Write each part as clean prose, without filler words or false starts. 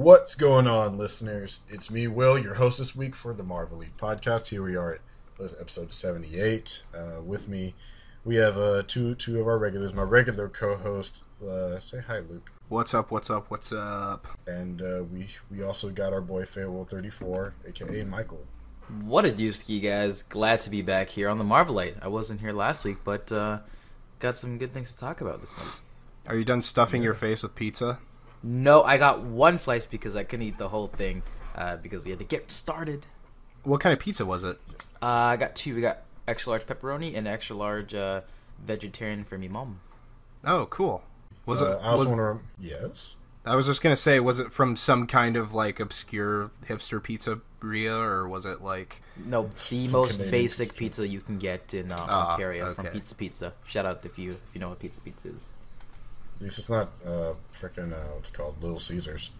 What's going on, listeners? It's me, Will, your host this week for the Marvelite podcast. Here we are at episode 78. With me, we have two of our regulars. My regular co-host, say hi, Luke. What's up? And we also got our boy, Fayetteville34, a.k.a. Michael. What a dooski, guys. Glad to be back here on the Marvelite. I wasn't here last week, but got some good things to talk about this week. Are you done stuffing your face with pizza? No, I got one slice because I couldn't eat the whole thing because we had to get started. What kind of pizza was it? I got two. We got extra large pepperoni and extra large vegetarian for me mom. Oh, cool. Was it? I also want to... Yes? I was just going to say, was it from some kind of, like, obscure hipster pizzeria, or was it, like... No, the most Canadian basic pizza you can get in Ontario, okay. From Pizza Pizza. Shout out if you know what Pizza Pizza is. At least it's not frickin' what's it called, Little Caesars.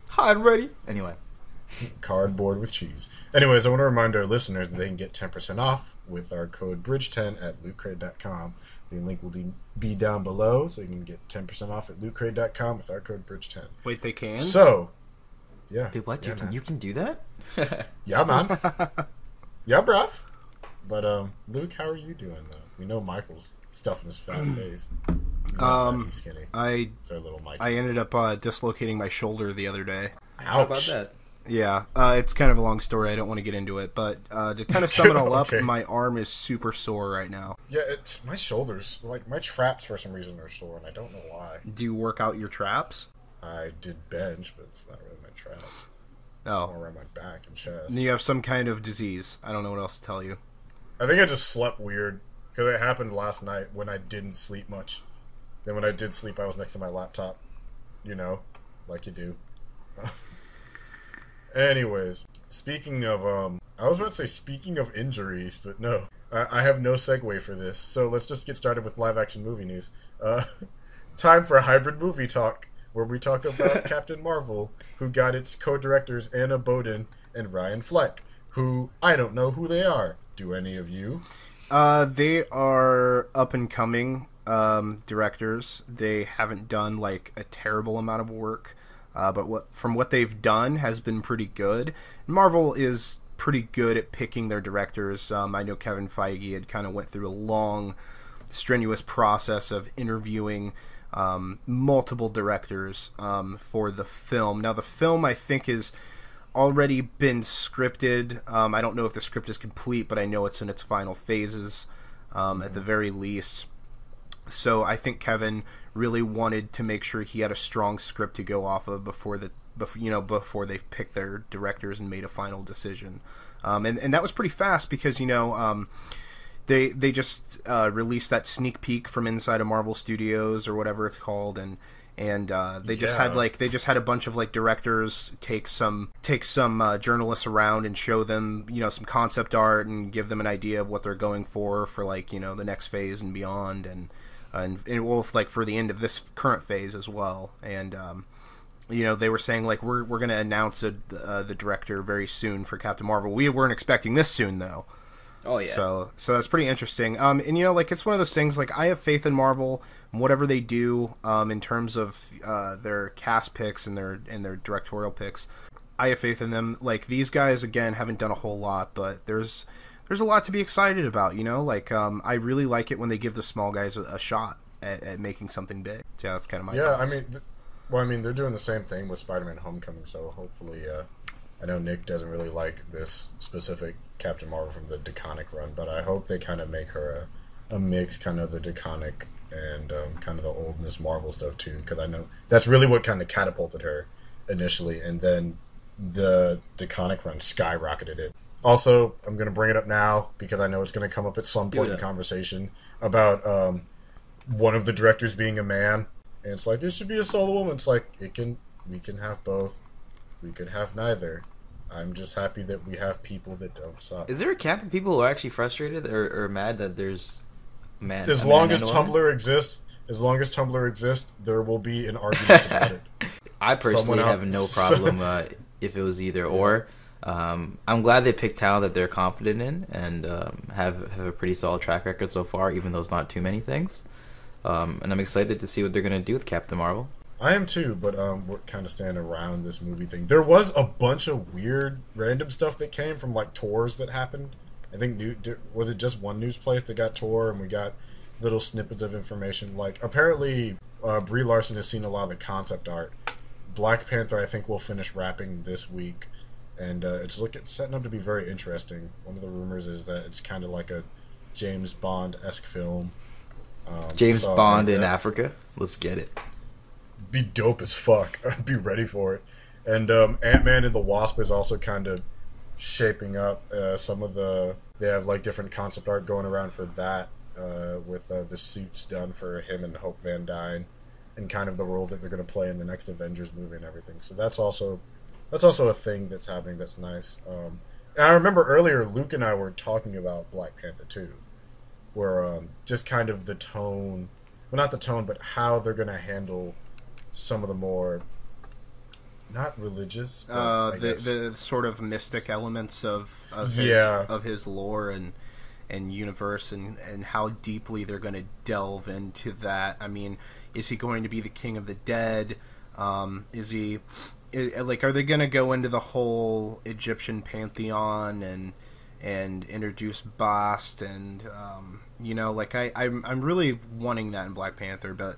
Hot and ready. Anyway. Cardboard with cheese. Anyways, I want to remind our listeners that they can get 10% off with our code BRIDGE10 at lootcrate.com. The link will be down below, so you can get 10% off at lootcrate.com with our code BRIDGE10. Wait, they can? So, yeah. Dude, what? Yeah, you can do that? Yeah, man. Yeah, bruv. But, Luke, how are you doing, though? We know Michael's stuffing his fat face. He's not fat, he's skinny. Sorry, little Mike. I ended up dislocating my shoulder the other day. Ouch. How about that? Yeah, it's kind of a long story. I don't want to get into it, but to kind of sum it all Okay. up, my arm is super sore right now. Yeah, my shoulders, like, my traps for some reason are sore, and I don't know why. Do you work out your traps? I did bench, but it's not really my traps. Oh. More around my back and chest. You have some kind of disease. I don't know what else to tell you. I think I just slept weird, because it happened last night when I didn't sleep much. Then when I did sleep, I was next to my laptop. You know, like you do. Anyways, speaking of, I was about to say speaking of injuries, but no. I have no segue for this, so let's just get started with live-action movie news. Time for a hybrid movie talk, where we talk about Captain Marvel, who got its co-directors Anna Boden and Ryan Fleck, who I don't know who they are. Do any of you? They are up-and-coming directors. They haven't done, like, a terrible amount of work. But from what they've done has been pretty good. Marvel is pretty good at picking their directors. I know Kevin Feige had kind of went through a long, strenuous process of interviewing multiple directors for the film. Now, the film, I think, is already been scripted. I don't know if the script is complete, but I know it's in its final phases at the very least. So I think Kevin really wanted to make sure he had a strong script to go off of before they've picked their directors and made a final decision. And that was pretty fast because they just released that sneak peek from inside of Marvel Studios or whatever it's called, and they just had a bunch of like directors take some journalists around and show them some concept art and give them an idea of what they're going for like the next phase and beyond, and well, like for the end of this current phase as well. And they were saying like we're going to announce the director very soon for Captain Marvel. We weren't expecting this soon though. Oh yeah. So that's pretty interesting. And like it's one of those things, like I have faith in Marvel, whatever they do in terms of their cast picks and their directorial picks. I have faith in them. Like these guys again haven't done a whole lot, but there's a lot to be excited about. Like I really like it when they give the small guys a shot at making something big. So yeah, that's kind of my thoughts. I mean they're doing the same thing with Spider-Man Homecoming, so hopefully I know Nick doesn't really like this specific Captain Marvel from the DeConnick run, but I hope they kind of make her a mix, kind of the DeConnick and kind of the old Miss Marvel stuff too, because I know that's really what kind of catapulted her initially, and then the DeConnick run skyrocketed it. Also, I'm going to bring it up now because I know it's going to come up at some point in conversation about one of the directors being a man, and it's like it should be a solo woman. It's like we can have both. We could have neither. I'm just happy that we have people that don't suck. Is there a camp of people who are actually frustrated or mad that there's a man? As long as Tumblr exists, there will be an argument about it. I personally have no problem if it was either or. I'm glad they picked talent that they're confident in and have a pretty solid track record so far, even though it's not too many things. And I'm excited to see what they're going to do with Captain Marvel. I am too, but we're kind of standing around this movie thing. There was a bunch of weird, random stuff that came from like tours that happened. I think was it just one news place that got tour, and we got little snippets of information. Like apparently, Brie Larson has seen a lot of the concept art. Black Panther, I think, will finish wrapping this week, and it's setting up to be very interesting. One of the rumors is that it's kind of like a James Bond-esque film. James Bond in Africa. Let's get it. Be dope as fuck. I'd be ready for it. And Ant-Man and the Wasp is also kind of shaping up. They have like different concept art going around for that, with the suits done for him and Hope Van Dyne, and kind of the role that they're going to play in the next Avengers movie and everything. So that's also a thing that's happening. That's nice. And I remember earlier Luke and I were talking about Black Panther 2, where just kind of the tone, well, not the tone, but how they're going to handle some of the more not religious, the sort of mystic elements of his lore and universe, and how deeply they're going to delve into that. I mean, is he going to be the king of the dead? Are they going to go into the whole Egyptian pantheon and introduce Bast, and I'm really wanting that in Black Panther, but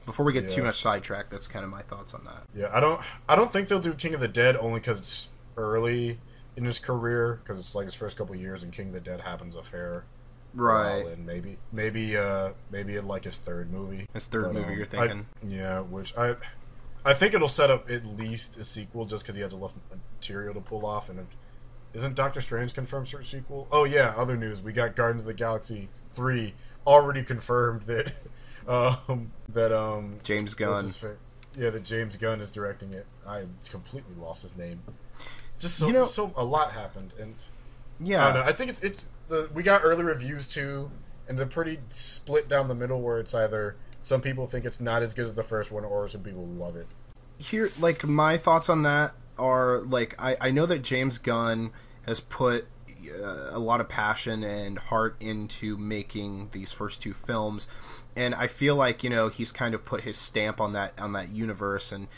before we get too much sidetracked, that's kind of my thoughts on that. Yeah, I don't think they'll do King of the Dead, only because it's early in his career, because it's like his first couple of years, and King of the Dead happens a fair right, and maybe like his third movie. His third movie, you're thinking? Which I think it'll set up at least a sequel, just because he has enough material to pull off. And isn't Doctor Strange confirmed for a sequel? Oh yeah, other news: we got Guardians of the Galaxy 3 already confirmed that James Gunn. That James Gunn is directing it. I completely lost his name. Just so a lot happened, and I don't know. I think we got early reviews too, and they're pretty split down the middle, where it's either some people think it's not as good as the first one, or some people love it. Here, like, my thoughts on that are, like, I know that James Gunn has put a lot of passion and heart into making these first two films, and I feel like he's kind of put his stamp on that universe, and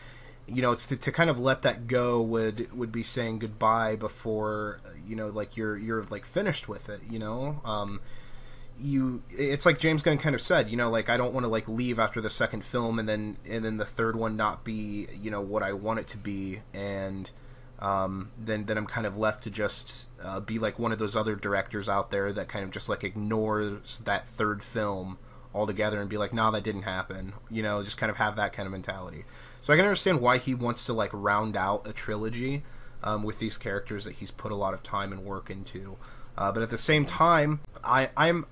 to kind of let that go would be saying goodbye before you're like finished with it. It's like James Gunn kind of said, like, I don't want to like leave after the second film and then the third one not be what I want it to be, and then I'm kind of left to just be like one of those other directors out there that kind of just like ignores that third film altogether and be like, nah, that didn't happen. Just kind of have that kind of mentality. So I can understand why he wants to like round out a trilogy with these characters that he's put a lot of time and work into. But at the same time, I'm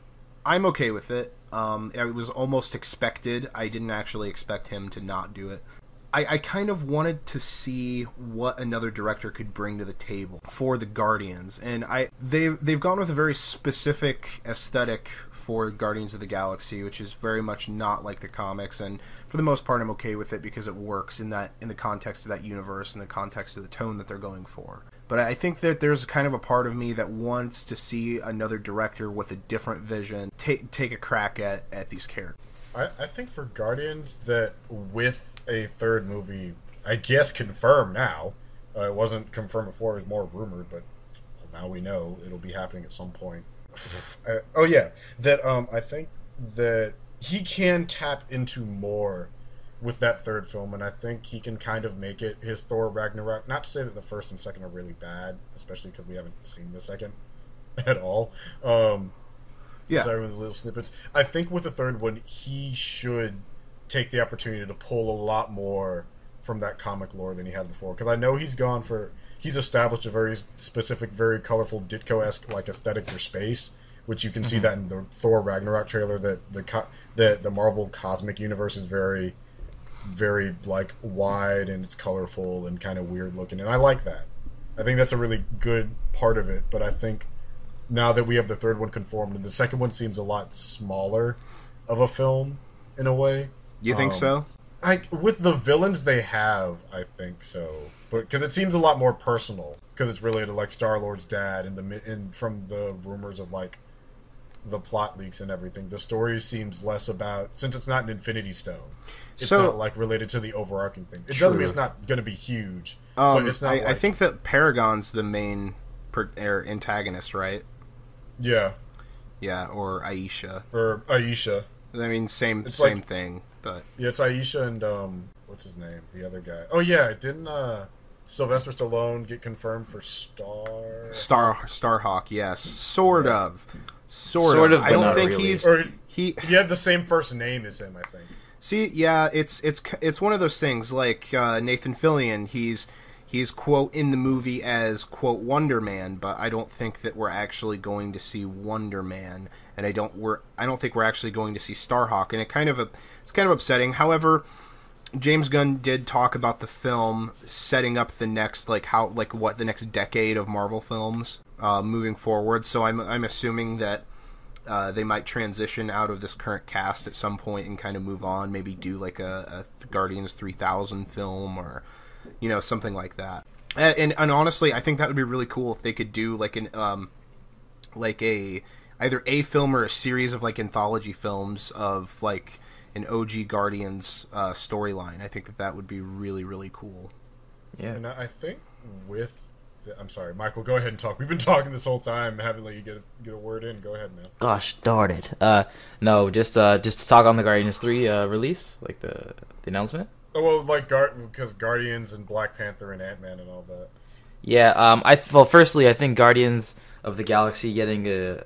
okay with it. It was almost expected. I didn't actually expect him to not do it. I kind of wanted to see what another director could bring to the table for the Guardians, and they've gone with a very specific aesthetic for Guardians of the Galaxy, which is very much not like the comics, and for the most part I'm okay with it because it works in the context of that universe and the context of the tone that they're going for. But I think that there's kind of a part of me that wants to see another director with a different vision take a crack at these characters. I think for Guardians, that with a third movie, I guess confirmed now, it wasn't confirmed before, it was more rumored, but now we know it'll be happening at some point. I think that he can tap into more with that third film, and I think he can kind of make it his Thor Ragnarok. Not to say that the first and second are really bad, especially because we haven't seen the second at all. Sorry with the little snippets. I think with the third one, he should take the opportunity to pull a lot more from that comic lore than he had before. Because I know he's established a very specific, very colorful Ditko-esque like aesthetic for space, which you can see that in the Thor Ragnarok trailer. That the Marvel cosmic universe is very, very like wide, and it's colorful and kind of weird looking, and I like that. I think that's a really good part of it. But I think now that we have the third one confirmed, and the second one seems a lot smaller of a film in a way. You think so? With the villains they have, I think so. But because it seems a lot more personal, because it's related to like Star-Lord's dad and from the rumors of like the plot leaks and everything, the story seems less about, since it's not an Infinity Stone, it's So- not like related to the overarching thing. It True. doesn't mean it's not going to be huge, but it's not. I think that Paragon's the main antagonist, right? Yeah, Yeah, or Aisha. or Aisha. I mean, same It's thing, but Yeah, it's Aisha and what's his name? The other guy. Oh yeah, didn't Sylvester Stallone get confirmed for Starhawk, yes, sort of. Sort of, I but don't not think really. he He had the same first name as him, I think. See, yeah, it's one of those things like Nathan Fillion. He's quote in the movie as quote Wonder Man, but I don't think that we're actually going to see Wonder Man, and I don't think we're actually going to see Starhawk, and it's kind of upsetting. However, James Gunn did talk about the film setting up the next the next decade of Marvel films moving forward. So I'm assuming that they might transition out of this current cast at some point and kind of move on, maybe do like a Guardians 3000 film or something like that. And honestly, I think that would be really cool if they could do like an either a film or a series of like anthology films of like an OG Guardians storyline. I think that would be really, really cool. Yeah. And I think with I'm sorry, Michael, go ahead and talk. We've been talking this whole time. I haven't let you get a word in. Go ahead, man. Gosh darn it. No, just to talk on the Guardians 3 release, like the announcement. Oh, well, like because Guardians and Black Panther and Ant-Man and all that. Yeah, firstly, I think Guardians of the Galaxy getting a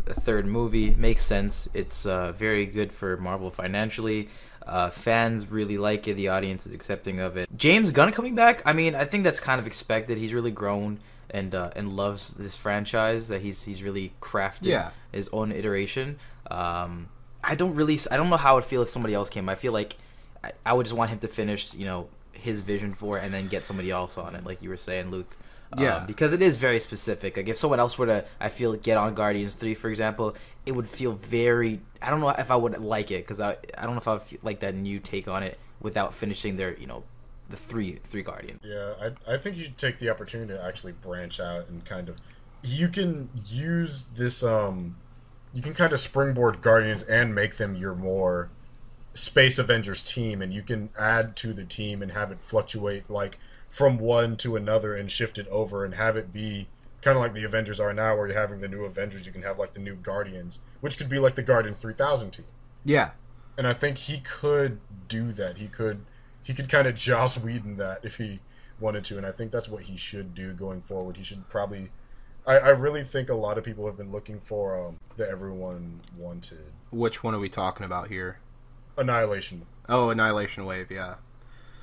third movie makes sense. It's very good for Marvel financially. Fans really like it. The audience is accepting of it. James Gunn coming back, I mean, I think that's kind of expected. He's really grown and loves this franchise. That he's really crafted his own iteration. I don't know how I would feel if somebody else came. I feel like I would just want him to finish, his vision for it and then get somebody else on it, like you were saying, Luke. Yeah, because it is very specific. Like if someone else were to, I feel, get on Guardians 3, for example, it would feel very. I don't know if I would like it because I don't know if I would like that new take on it without finishing their the three Guardians. Yeah, I think you should take the opportunity to actually branch out and kind of you can use this you can kind of springboard Guardians and make them your more Space Avengers team, and you can add to the team and have it fluctuate like from one to another and shift it over and have it be kind of like the Avengers are now, where you're having the new Avengers. You can have like the new Guardians, which could be like the Guardians 3000 team. Yeah, and I think he could do that. He could kind of Joss Whedon that if he wanted to, and I think that's what he should do going forward. He should probably. I really think a lot of people have been looking for that everyone wanted. Which one are we talking about here? Annihilation. Oh, Annihilation Wave, yeah.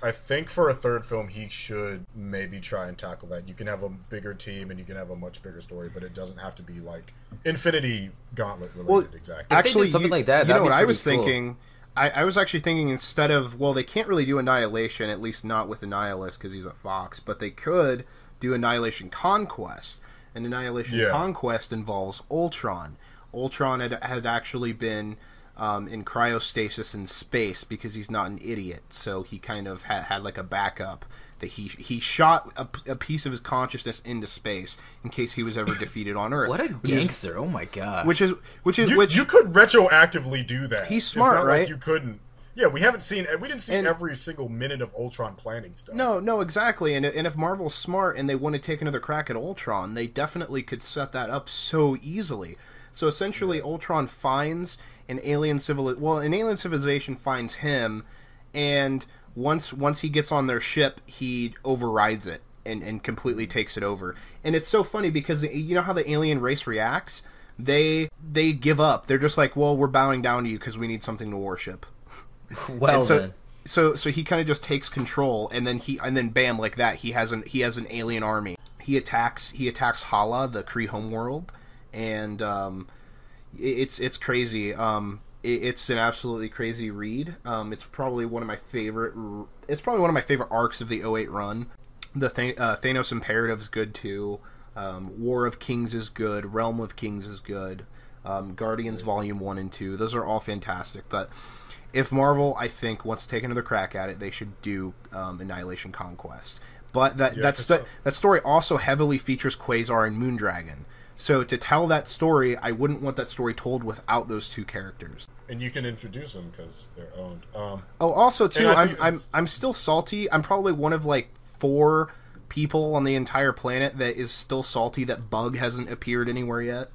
I think for a third film, he should maybe try and tackle that. You can have a bigger team and you can have a much bigger story, but it doesn't have to be like Infinity Gauntlet related. Exactly. Actually, something like that. You know what I was thinking? I was actually thinking instead of, well, they can't really do Annihilation, at least not with Annihilus because he's a Fox, but they could do Annihilation Conquest. And Annihilation Conquest involves Ultron. Ultron had actually been in cryostasis in space because he's not an idiot, so he kind of had like a backup that he shot a piece of his consciousness into space in case he was ever defeated on Earth. What a gangster! Oh my god! Which you could retroactively do that. He's smart, it's not right? Like you couldn't. Yeah, we didn't see every single minute of Ultron planning stuff. No, exactly. And if Marvel's smart and they want to take another crack at Ultron, they definitely could set that up so easily. So essentially, Ultron finds an alien civilization finds him, and once he gets on their ship, he overrides it and completely takes it over. And it's so funny because you know how the alien race reacts? They give up. They're just like, well, we're bowing down to you because we need something to worship. Well, so he kind of just takes control, and then bam, like that, he has an alien army. He attacks Hala, the Kree homeworld, and it's crazy. It's an absolutely crazy read. It's probably one of my favorite arcs of the 08 run. The Thanos Imperative is good too. War of Kings is good. Realm of Kings is good. Guardians Volume 1 and 2. Those are all fantastic. But if Marvel, I think, wants to take another crack at it, they should do Annihilation Conquest. But that story also heavily features Quasar and Moondragon. So to tell that story, I wouldn't want that story told without those two characters. And you can introduce them because they're owned. Also too, and I'm still salty. I'm probably one of like 4 people on the entire planet that is still salty that Bug hasn't appeared anywhere yet.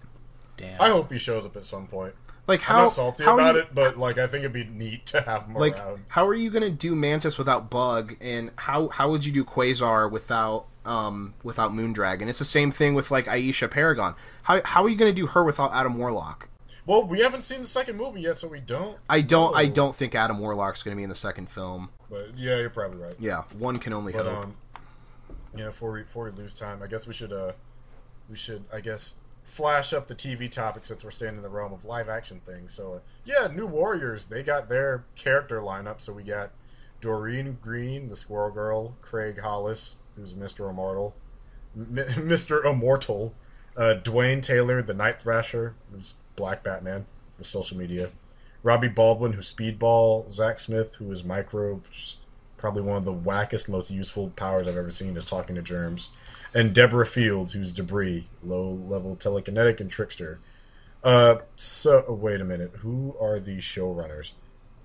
Damn. I hope he shows up at some point. Like I'm not salty about it, but like I think it'd be neat to have him around. How are you gonna do Mantis without Bug, and how would you do Quasar without Moondragon? It's the same thing with like Aisha Paragon. How are you gonna do her without Adam Warlock? Well, we haven't seen the second movie yet, so we don't. I don't think Adam Warlock's gonna be in the second film. But yeah, you're probably right. Yeah, one can only hope. Yeah, before we lose time, I guess we should I guess flash up the TV topic since we're staying in the realm of live action things. So yeah, New Warriors, they got their character lineup. So we got Doreen Green, the Squirrel Girl, Craig Hollis, who's Mr. Immortal, Dwayne Taylor, the Night Thrasher, who's Black Batman with social media, Robbie Baldwin, who's Speedball, Zach Smith, who is Microbe, just probably one of the wackest, most useful powers I've ever seen is talking to germs, and Deborah Fields, who's Debris, low-level telekinetic and trickster. So wait a minute, who are these showrunners?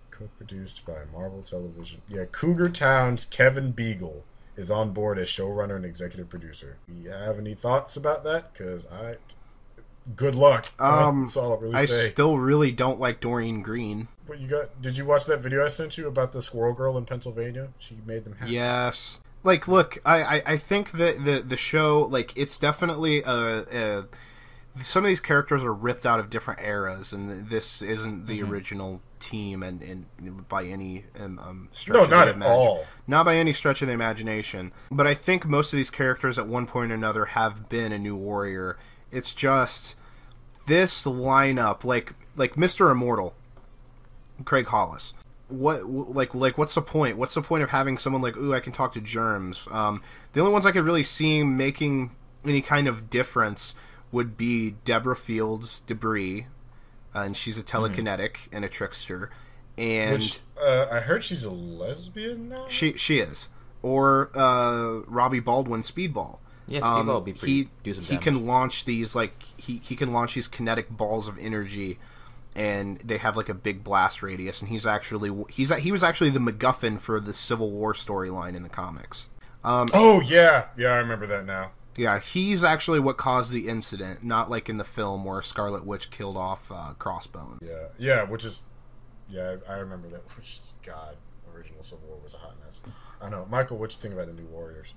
Co-produced by Marvel Television. Yeah, Cougar Town's Kevin Beagle is on board as showrunner and executive producer. Do you have any thoughts about that? Because good luck. That's all I'll really say. I still really don't like Doreen Green. But did you watch that video I sent you about the Squirrel Girl in Pennsylvania? She made them hats. Yes. Like, look, I think that the show, like, it's definitely some of these characters are ripped out of different eras, and this isn't the original team, and by any stretch of the imagination. All. Not by any stretch of the imagination. But I think most of these characters at one point or another have been a New Warrior. It's just this lineup, like Mr. Immortal, Craig Hollis. What's the point? What's the point of having someone like, ooh, I can talk to germs? The only ones I could really see making any kind of difference would be Deborah Fields' Debris, and she's a telekinetic and a trickster. And which, I heard she's a lesbian now? She is. Or Robbie Baldwin, Speedball. Yeah, Speedball would be pretty do some damage. He can launch these, like, he can launch these kinetic balls of energy, and they have like a big blast radius, and he was actually the MacGuffin for the Civil War storyline in the comics. Oh yeah, I remember that now. Yeah, he's actually what caused the incident, not like in the film where Scarlet Witch killed off Crossbone. I remember that. Which, God, original Civil War was a hot mess. I know, Michael. What you think about the New Warriors?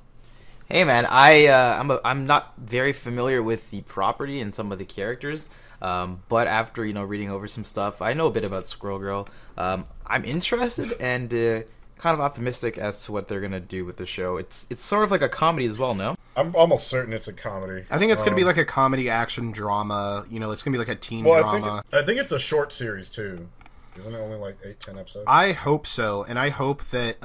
Hey man, I'm not very familiar with the property and some of the characters. But after, reading over some stuff, I know a bit about Squirrel Girl. I'm interested and kind of optimistic as to what they're going to do with the show. It's sort of like a comedy as well, no? I'm almost certain it's a comedy. I think it's going to be like a comedy action drama. It's going to be like a teen drama. I think it's a short series, too. Isn't it only like 8-10 episodes? I hope so, and I hope that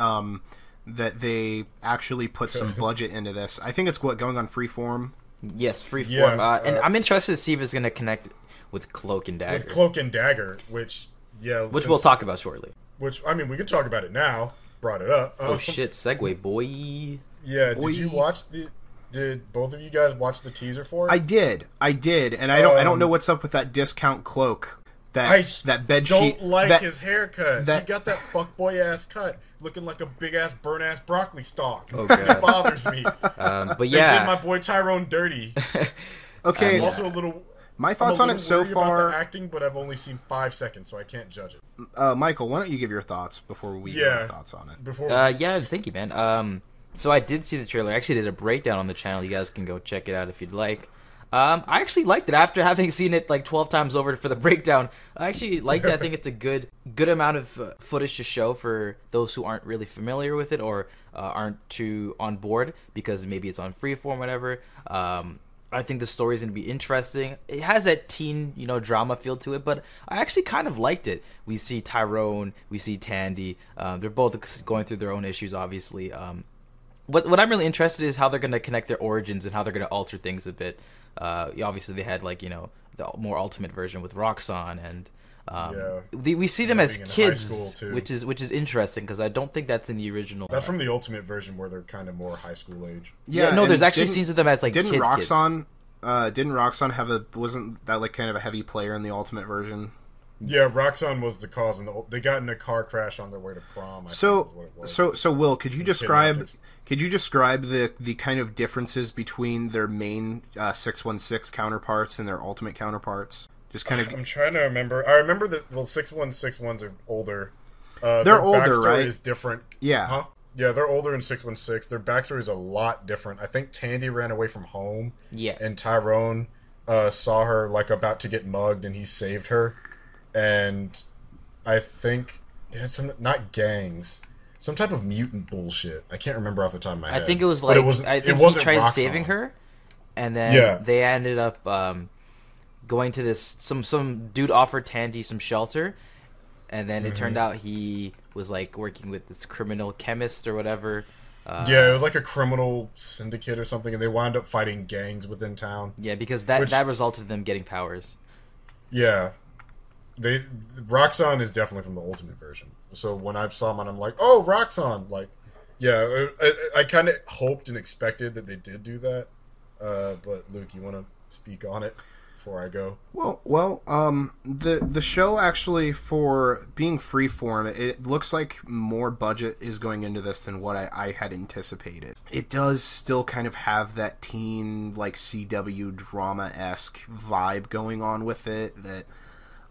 that they actually put some budget into this. I think it's going on Freeform. Yes, Freeform. And I'm interested to see if it's going to connect with Cloak and Dagger. With Cloak and Dagger, which we'll talk about shortly. Which, I mean, we could talk about it now. Brought it up. Oh shit, segue, boy. Yeah, did you watch did both of you guys watch the teaser for it? I did, and I don't know what's up with that discount Cloak. That bed sheet. Don't like his haircut. He got that fuckboy ass cut, looking like a big ass burnt ass broccoli stalk. Oh, God. It bothers me. But yeah, they did my boy Tyrone dirty. Okay, I'm also a little. My thoughts on it so far. About the acting, but I've only seen 5 seconds, so I can't judge it. Michael, why don't you give your thoughts before we give our thoughts on it? Yeah, thank you, man. So I did see the trailer. I actually did a breakdown on the channel. You guys can go check it out if you'd like. I actually liked it after having seen it like 12 times over for the breakdown. I actually liked it. I think it's a good amount of footage to show for those who aren't really familiar with it or aren't too on board because maybe it's on Freeform, whatever. I think the story's going to be interesting. It has that teen, drama feel to it, but I actually kind of liked it. We see Tyrone, we see Tandy. They're both going through their own issues, obviously. What I'm really interested in is how they're going to connect their origins and how they're going to alter things a bit. Obviously, they had the more ultimate version with Roxanne, and we see them as kids, which is interesting because I don't think that's in the original. That's from the ultimate version where they're kind of more high school age. Yeah, no, there's actually scenes of them as like didn't kids. didn't Roxxon wasn't that like kind of a heavy player in the Ultimate version? Yeah, Roxxon was the cause, and they got in a car crash on their way to prom. So Will, could you describe the kind of differences between their main 616 counterparts and their Ultimate counterparts? Just kind of. I'm trying to remember. I remember that 616 ones are older. They're older, backstory right? Is different. Yeah. Huh? Yeah, they're older in 616. Their backstory is a lot different. I think Tandy ran away from home. Yeah. And Tyrone saw her like about to get mugged, and he saved her. And I think it had not gangs, some type of mutant bullshit. I can't remember off the top of my head. I think it was like I think he tried Roxxon. saving her, and then they ended up going to this. Some dude offered Tandy some shelter, and then it turned out he was like working with this criminal chemist or whatever. Yeah, it was like a criminal syndicate or something, and they wound up fighting gangs within town. Yeah, because that resulted in them getting powers. Yeah. Roxxon is definitely from the Ultimate version. So when I saw him, I'm like, oh, Roxxon! Like, yeah, I kind of hoped and expected that they did do that. But Luke, you want to speak on it before I go? Well, the show actually, for being freeform, it looks like more budget is going into this than what I had anticipated. It does still kind of have that teen, like, CW drama-esque vibe going on with it that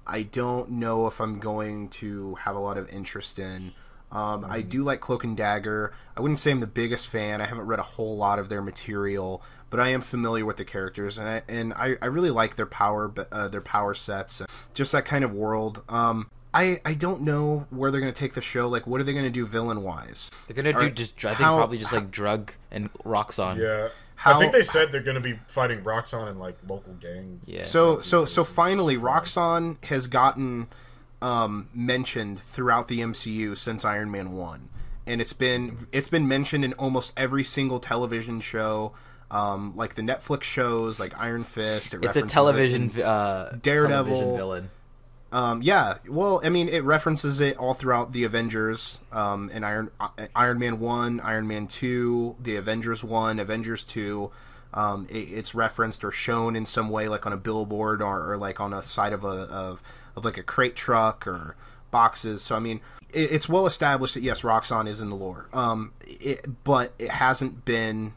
I don't know if I'm going to have a lot of interest in. I do like Cloak and Dagger. I wouldn't say I'm the biggest fan. I haven't read a whole lot of their material, but I am familiar with the characters, and I really like their power sets, just that kind of world. I don't know where they're going to take the show. Like, what are they going to do villain-wise? They're going to do probably like Drug and Roxxon. Yeah. I think they said they're going to be fighting Roxxon in like local gangs. Yeah. So finally, Roxxon has gotten mentioned throughout the MCU since Iron Man 1, and it's been mentioned in almost every single television show, like the Netflix shows, like Iron Fist. It's a television Daredevil television villain. Yeah, well, I mean, it references it all throughout the Avengers, in Iron Man 1, Iron Man 2, the Avengers 1, Avengers 2. It's referenced or shown in some way, like on a billboard or like on a side of like a crate truck or boxes. So, I mean, it's well established that, yes, Roxxon is in the lore. But it hasn't been...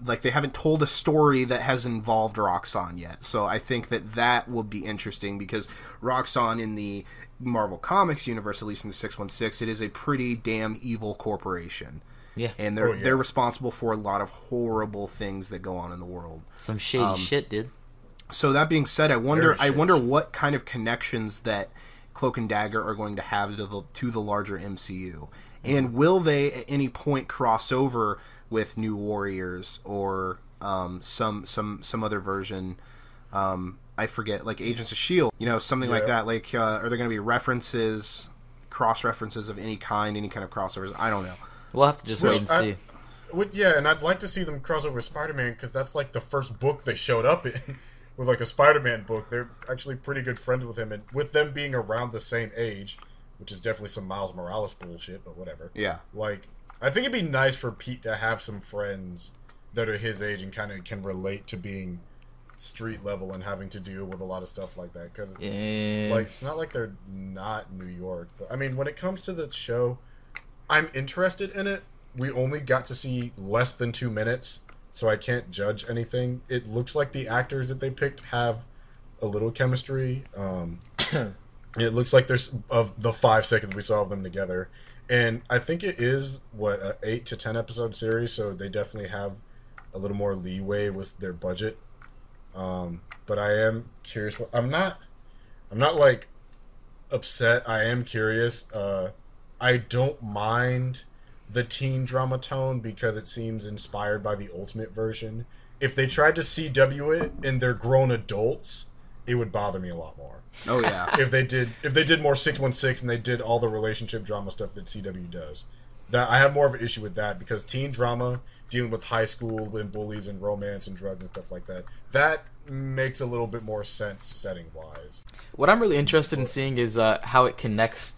Like, they haven't told a story that has involved Roxxon yet. So I think that will be interesting, because Roxxon in the Marvel Comics universe, at least in the 616, it is a pretty damn evil corporation. Yeah. And they're responsible for a lot of horrible things that go on in the world. Some shady shit, dude. So that being said, I wonder what kind of connections that Cloak and Dagger are going to have to the larger MCU. And will they at any point cross over with New Warriors or some other version? I forget, like Agents of S.H.I.E.L.D., something like that. Like, are there going to be cross references of any kind of crossovers? I don't know. We'll have to just wait and see. Yeah, and I'd like to see them cross over with Spider-Man, because that's like the first book they showed up in. With like a Spider-Man book, they're actually pretty good friends with him, and with them being around the same age, which is definitely some Miles Morales bullshit, but whatever. Yeah. Like, I think it'd be nice for Pete to have some friends that are his age and kind of can relate to being street level and having to deal with a lot of stuff like that. Because, like, it's not like they're not New York. But, I mean, when it comes to the show, I'm interested in it. We only got to see less than 2 minutes, so I can't judge anything. It looks like the actors that they picked have a little chemistry. It looks like there's, of the 5 seconds we saw of them together. And I think it is, an 8 to 10 episode series, so they definitely have a little more leeway with their budget. But I am curious. I'm not like upset. I am curious. I don't mind the teen drama tone because it seems inspired by the Ultimate version. If they tried to CW it and they're grown adults, it would bother me a lot more. Oh yeah. If they did more 616 and they did all the relationship drama stuff that CW does, that I have more of an issue with that, because teen drama dealing with high school and bullies and romance and drugs and stuff like that makes a little bit more sense setting wise. What I'm really interested in seeing is how it connects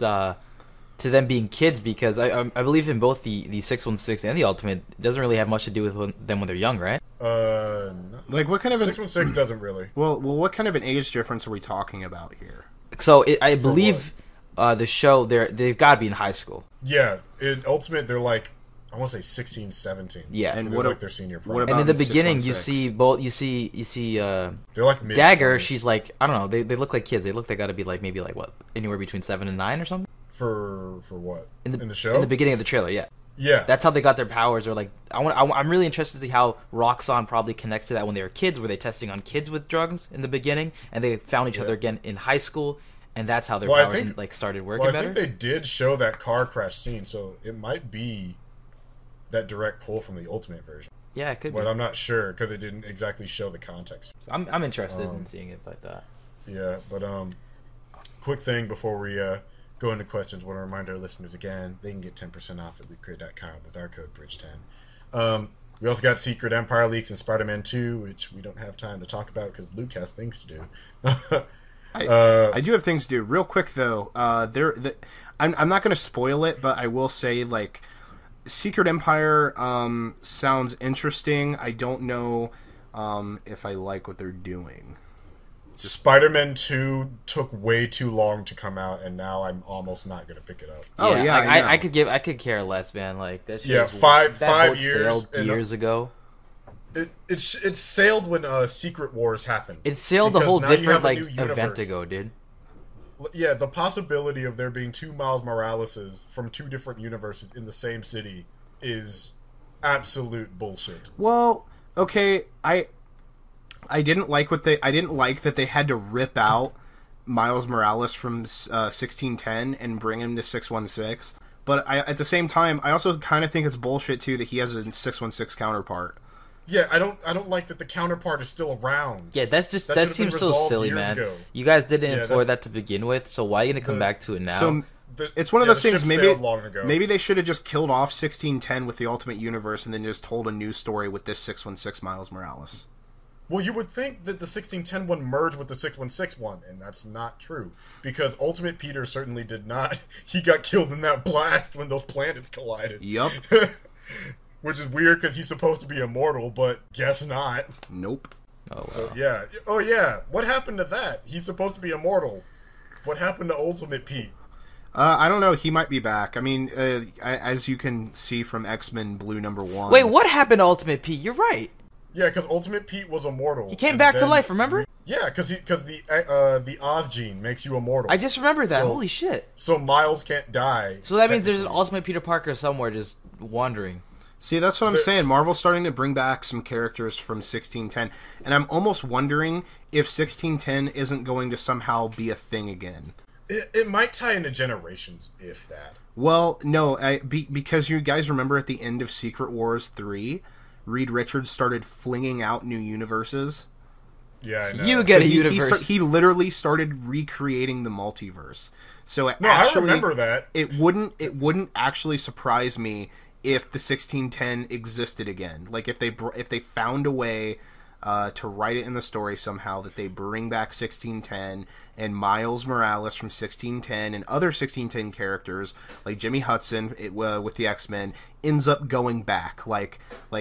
to them being kids, because I believe in both the 616 and the Ultimate, it doesn't really have much to do with them when they're young, right? No. Like, what kind of 616 doesn't really. Well, what kind of an age difference are we talking about here? So I believe the show they've got to be in high school. Yeah, in Ultimate they're like, I want to say 16, 17. Yeah, and what like their senior prom. What and in the in beginning, you 616? see both. You see They're like mid Dagger. 20s. She's like, I don't know. They look like kids. They got to be like maybe like what, anywhere between 7 and 9 or something. For what? In the show? In the beginning of the trailer, yeah. Yeah. That's how they got their powers. Or like, I'm really interested to see how Roxxon probably connects to that when they were kids. Were they testing on kids with drugs in the beginning, and they found each other again in high school, and that's how their powers started working better? I think they did show that car crash scene, so it might be that direct pull from the Ultimate version. Yeah, it could be. But I'm not sure because they didn't exactly show the context. So I'm interested in seeing it, but yeah. But quick thing before we go into questions, want to remind our listeners again, they can get 10% off at LootCrate.com with our code Bridge10. We also got Secret Empire leaks in Spider-Man 2, which we don't have time to talk about because Luke has things to do. I do have things to do. Real quick though, I'm not going to spoil it, but I will say, like, Secret Empire sounds interesting. I don't know if I like what they're doing. Spider-Man 2 took way too long to come out, and now I'm almost not going to pick it up. Oh yeah, I could care less, man. Like that. Yeah, five years years ago. It sailed when Secret Wars happened. It sailed because a whole now you different have a like new universe. event ago, dude. Yeah, the possibility of there being two Miles Moraleses from two different universes in the same city is absolute bullshit. Well, okay, I didn't like that they had to rip out Miles Morales from 1610 and bring him to 616. But at the same time, I also kind of think it's bullshit too that he has a 616 counterpart. Yeah, I don't like that the counterpart is still around. Yeah, that seems so silly, man. Ago. You guys didn't employ that to begin with, so why are you gonna come back to it now? So it's one of those things. Maybe they should have just killed off 1610 with the Ultimate Universe and then just told a new story with this 616 Miles Morales. Well, you would think that the 1610 one merged with the 616 one, and that's not true. Because Ultimate Peter certainly did not. He got killed in that blast when those planets collided. Yup. Which is weird because he's supposed to be immortal, but guess not. Nope. Oh, wow. So, yeah. Oh, yeah. What happened to that? He's supposed to be immortal. What happened to Ultimate Pete? I don't know. He might be back. I mean, as you can see from X-Men Blue #1. Wait, what happened to Ultimate Pete? You're right. Yeah, because Ultimate Pete was immortal. He came back to life, remember? Yeah, because the Oz gene makes you immortal. I just remembered that. Holy shit. So Miles can't die. So that means there's an Ultimate Peter Parker somewhere just wandering. See, that's what I'm saying. Marvel's starting to bring back some characters from 1610, and I'm almost wondering if 1610 isn't going to somehow be a thing again. It might tie into Generations, if that. Well, no, because you guys remember at the end of Secret Wars 3, Reed Richards started flinging out new universes. Yeah, I know. You get a universe. He literally started recreating the multiverse. So I remember that. It wouldn't actually surprise me if the 1610 existed again. Like if they found a way to write it in the story somehow that they bring back 1610 and Miles Morales from 1610 and other 1610 characters like Jimmy Hudson with the X-Men ends up going back. Like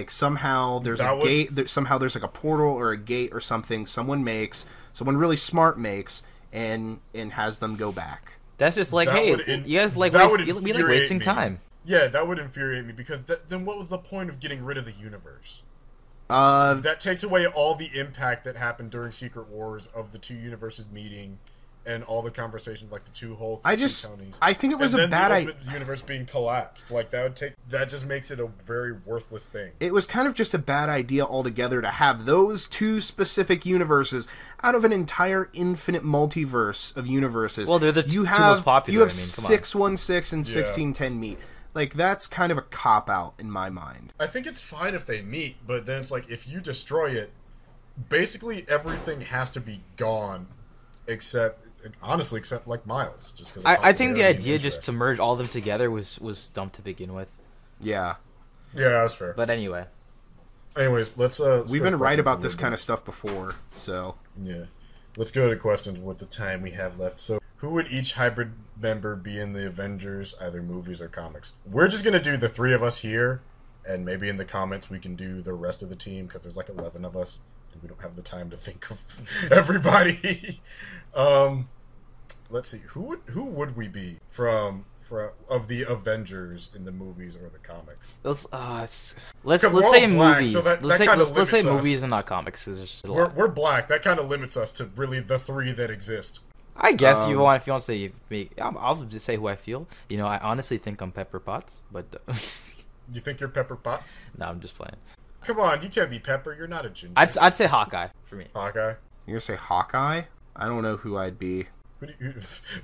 somehow there's gate. Somehow there's like a portal or a gate or something. Someone really smart makes and has them go back. That's just like, hey, you guys like wasting time. Yeah, that would infuriate me because then what was the point of getting rid of the universe? That takes away all the impact that happened during Secret Wars of the two universes meeting and all the conversations, like the two Hulks. I think it was a bad idea. The universe being collapsed, like that just makes it a very worthless thing. It was kind of just a bad idea altogether to have those two specific universes out of an entire infinite multiverse of universes. Well, they're the two most popular. You have 616 and 1610 meet. Like, that's kind of a cop-out in my mind. I think it's fine if they meet, but then it's like, if you destroy it, basically everything has to be gone, except like Miles. Just because I think the idea just to merge all of them together was dumb to begin with. Yeah. Yeah, that's fair. But anyway. Anyways, let's we've been right about this kind of stuff before, so. Yeah. Let's go to questions with the time we have left. So, who would each hybrid member be in the Avengers, either movies or comics? We're just going to do the three of us here, and maybe in the comments we can do the rest of the team, because there's like 11 of us, and we don't have the time to think of everybody. Let's see, who would we be from of the Avengers in the movies or the comics? Let's say movies. So let's say movies and not comics. We're black. That kind of limits us to really the three that exist. I guess if you want to say me, I'll just say who I feel. You know, I honestly think I'm Pepper Potts, but you think you're Pepper Potts? No, I'm just playing. Come on, you can't be Pepper. You're not a ginger. I'd say Hawkeye for me. Hawkeye. You're gonna say Hawkeye? I don't know who I'd be.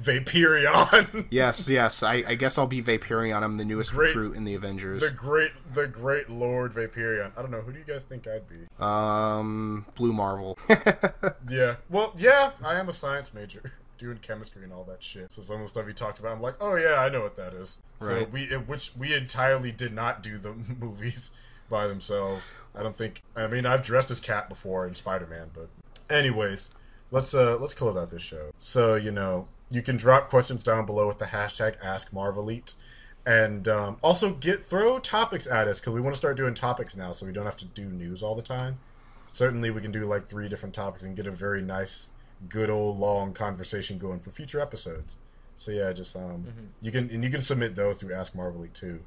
Vaporeon. yes. I guess I'll be Vaporeon. I'm the newest recruit in the Avengers. The great Lord Vaporeon. I don't know. Who do you guys think I'd be? Blue Marvel. Yeah. Well, yeah. I am a science major, doing chemistry and all that shit. So some of the stuff he talks about, I'm like, oh yeah, I know what that is. Right. So we entirely did not do the movies by themselves. I don't think. I mean, I've dressed as Cat before in Spider-Man, but anyways. Let's close out this show. So, you know, you can drop questions down below with the hashtag AskMarvelite. And also throw topics at us, because we want to start doing topics now so we don't have to do news all the time. Certainly we can do like 3 different topics and get a very nice, good old long conversation going for future episodes. So yeah, just you can submit those through AskMarvelite too.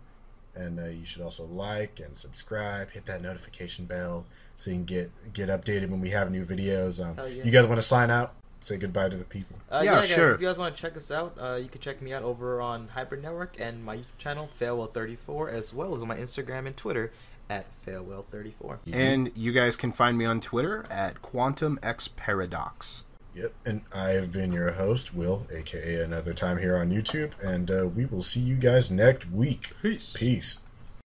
And you should also like and subscribe, hit that notification bell, so you can get updated when we have new videos. Yeah. You guys want to sign out? Say goodbye to the people. Yeah, guys, sure. If you guys want to check us out, you can check me out over on Hybrid Network and my YouTube channel, Failwell34, as well as on my Instagram and Twitter at Failwell34. And you guys can find me on Twitter at QuantumXParadox. Yep, and I have been your host, Will, a.k.a. Another Time here on YouTube, and we will see you guys next week. Peace. Peace.